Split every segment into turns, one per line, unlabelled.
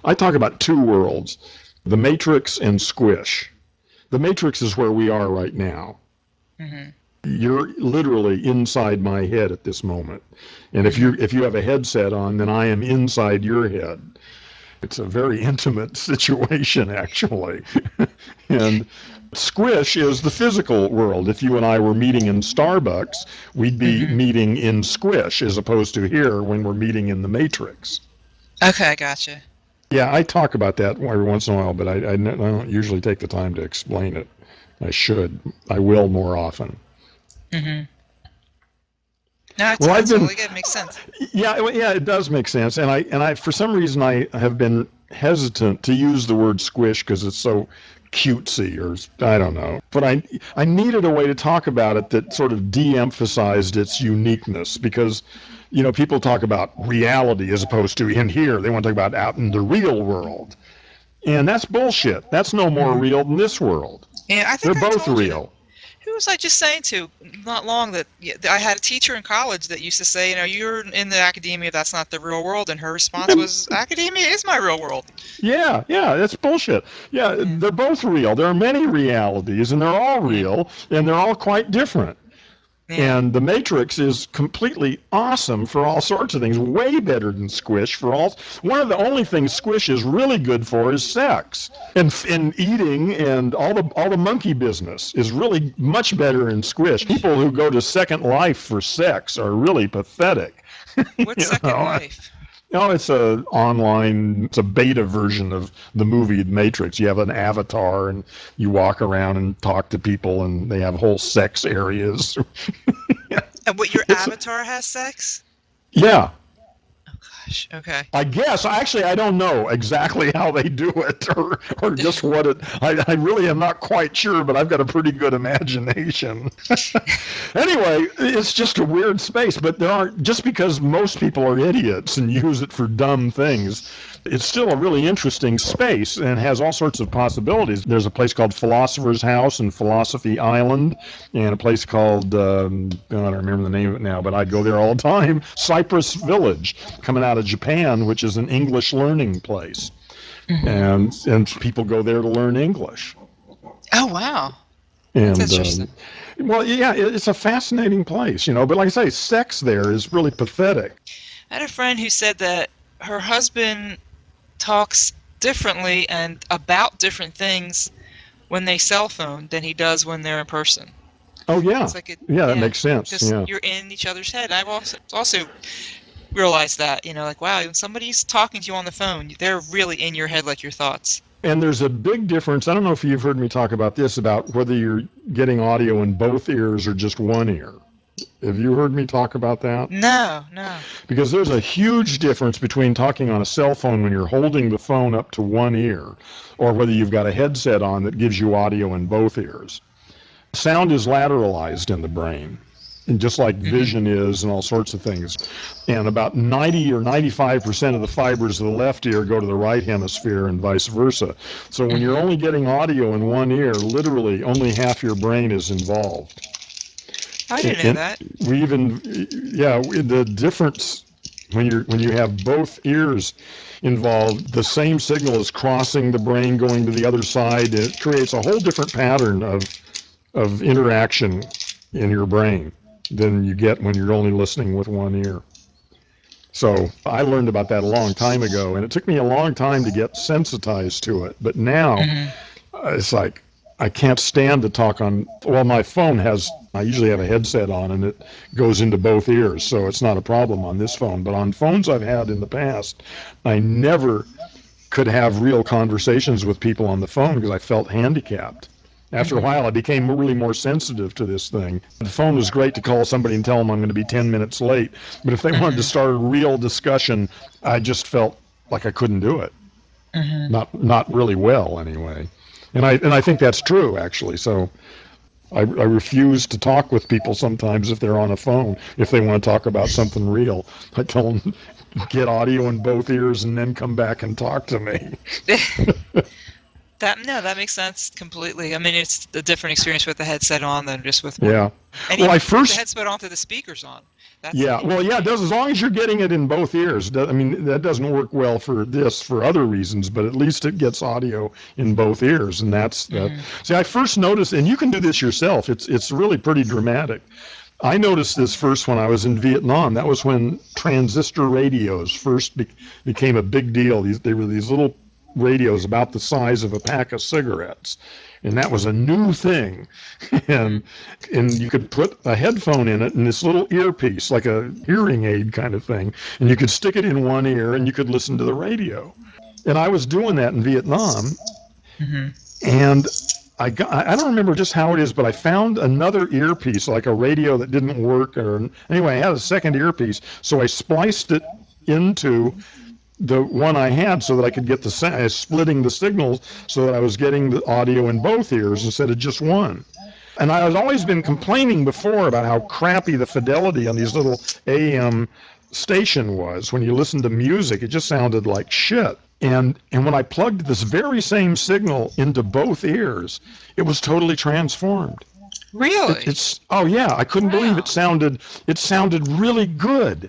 I talk about two worlds, the matrix and squish. The matrix is where we are right now.
Mm-hmm.
You're literally inside my head at this moment. And if you have a headset on, then I am inside your head. It's a very intimate situation, actually. And squish is the physical world. If you and I were meeting in Starbucks, we'd be meeting in squish as opposed to here when we're meeting in the matrix.
Okay, gotcha.
Yeah, I talk about that every once in a while, but I don't usually take the time to explain it. I should. I will more often.
Mm-hmm. No,
Well,
I totally get it. Makes sense.
Yeah, it does make sense. And I for some reason I have been hesitant to use the word squish because it's so cutesy, or I don't know. But I needed a way to talk about it that sort of de-emphasized its uniqueness, because people talk about reality as opposed to in here. They want to talk about out in the real world. And that's bullshit. That's no more real than this world.
Yeah, I think
they're both real.
Who was I just saying to not long that I had a teacher in college that used to say, you're in the academia, that's not the real world, and her response was, academia is my real world.
Yeah, that's bullshit. Yeah, they're both real. There are many realities, and they're all real, and they're all quite different. Yeah. And the Matrix is completely awesome for all sorts of things, way better than Squish for all. One of the only things Squish is really good for is sex and eating, and all the monkey business is really much better in Squish. People who go to Second Life for sex are really pathetic.
What's Second Life?
It's a beta version of the movie Matrix. You have an avatar and you walk around and talk to people, and they have whole sex areas.
And your avatar has sex?
Yeah.
Oh gosh. Okay.
I guess. Actually, I don't know exactly how they do it or just what it. I really am not quite sure, but I've got a pretty good imagination. Anyway, it's just a weird space, but there aren't, just because most people are idiots and use it for dumb things, it's still a really interesting space and has all sorts of possibilities. There's a place called Philosopher's House and Philosophy Island, and a place called, I don't remember the name of it now, but I'd go there all the time, Cypress Village, coming out of Japan, which is an English learning place. And people go there to learn English.
Oh, wow.
And,
that's interesting.
Well, yeah, it's a fascinating place, but like I say, sex there is really pathetic.
I had a friend who said that her husband talks differently and about different things when they cell phone than he does when they're in person.
Oh, yeah. That makes sense.
Because you're in each other's head. I've also realized that, wow, when somebody's talking to you on the phone, they're really in your head, like your thoughts.
And there's a big difference. I don't know if you've heard me talk about this, about whether you're getting audio in both ears or just one ear. Have you heard me talk about that?
No.
Because there's a huge difference between talking on a cell phone when you're holding the phone up to one ear, or whether you've got a headset on that gives you audio in both ears. Sound is lateralized in the brain, and just like vision is and all sorts of things. And about 90 or 95% of the fibers of the left ear go to the right hemisphere and vice versa. So when you're only getting audio in one ear, literally only half your brain is involved.
I didn't know that.
The difference when you have both ears involved, the same signal is crossing the brain, going to the other side. It creates a whole different pattern of interaction in your brain than you get when you're only listening with one ear. So I learned about that a long time ago, and it took me a long time to get sensitized to it. But now it's like, I can't stand to talk on, my phone I usually have a headset on and it goes into both ears, so it's not a problem on this phone. But on phones I've had in the past, I never could have real conversations with people on the phone because I felt handicapped. After a while, I became really more sensitive to this thing. The phone was great to call somebody and tell them I'm going to be 10 minutes late. But if they wanted to start a real discussion, I just felt like I couldn't do it. Not really well, anyway. And I think that's true, actually. So I refuse to talk with people sometimes if they're on a phone. If they want to talk about something real, I tell them, get audio in both ears and then come back and talk to me.
That makes sense completely. I mean, it's a different experience with the headset on than just with one.
Yeah.
And
Well,
even
I
put the
first,
headset onto the speakers on.
yeah, well, yeah, it does, as long as you're getting it in both ears. I mean, that doesn't work well for this for other reasons, but at least it gets audio in both ears, and that's that. See, I first noticed, and you can do this yourself. It's really pretty dramatic. I noticed this first when I was in Vietnam. That was when transistor radios first became a big deal. They were these little radios about the size of a pack of cigarettes, and that was a new thing. and you could put a headphone in it and this little earpiece, like a hearing aid kind of thing, and you could stick it in one ear and you could listen to the radio. And I was doing that in Vietnam, and I don't remember just how it is, but I found another earpiece, like a radio that didn't work, or anyway, I had a second earpiece, so I spliced it into the one I had so that I could get splitting the signals so that I was getting the audio in both ears instead of just one. And I had always been complaining before about how crappy the fidelity on these little AM station was. When you listened to music, it just sounded like shit. And when I plugged this very same signal into both ears, it was totally transformed.
Really?
Oh yeah, I couldn't believe it sounded really good.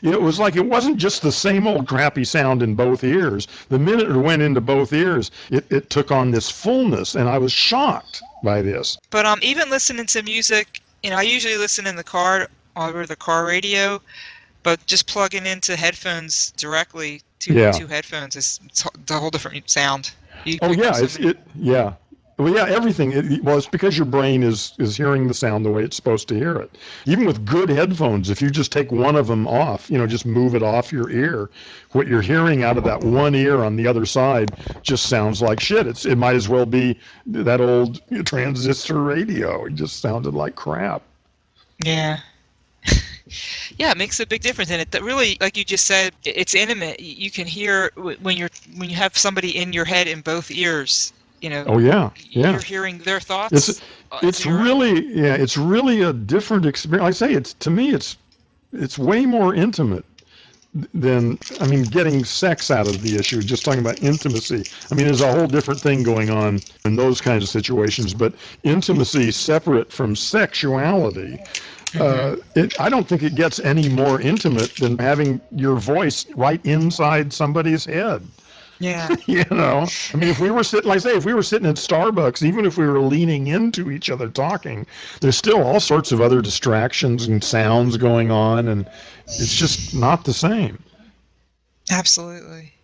It was like it wasn't just the same old crappy sound in both ears. The minute it went into both ears, it took on this fullness, and I was shocked by this.
But even listening to music, I usually listen in the car over the car radio, but just plugging into headphones directly to two headphones it's a whole different sound.
Yeah. Well, yeah, everything. It's because your brain is hearing the sound the way it's supposed to hear it. Even with good headphones, if you just take one of them off, just move it off your ear, what you're hearing out of that one ear on the other side just sounds like shit. It might as well be that old transistor radio. It just sounded like crap.
Yeah. Yeah, it makes a big difference, and it really, like you just said, it's intimate. You can hear when you have somebody in your head in both ears.
Oh yeah, yeah.
You're hearing their thoughts.
It's really a different experience. Like I say, to me, it's way more intimate than, getting sex out of the issue. Just talking about intimacy. There's a whole different thing going on in those kinds of situations. But intimacy separate from sexuality. I don't think it gets any more intimate than having your voice right inside somebody's head.
Yeah.
If we were sitting at Starbucks, even if we were leaning into each other talking, there's still all sorts of other distractions and sounds going on, and it's just not the same.
Absolutely.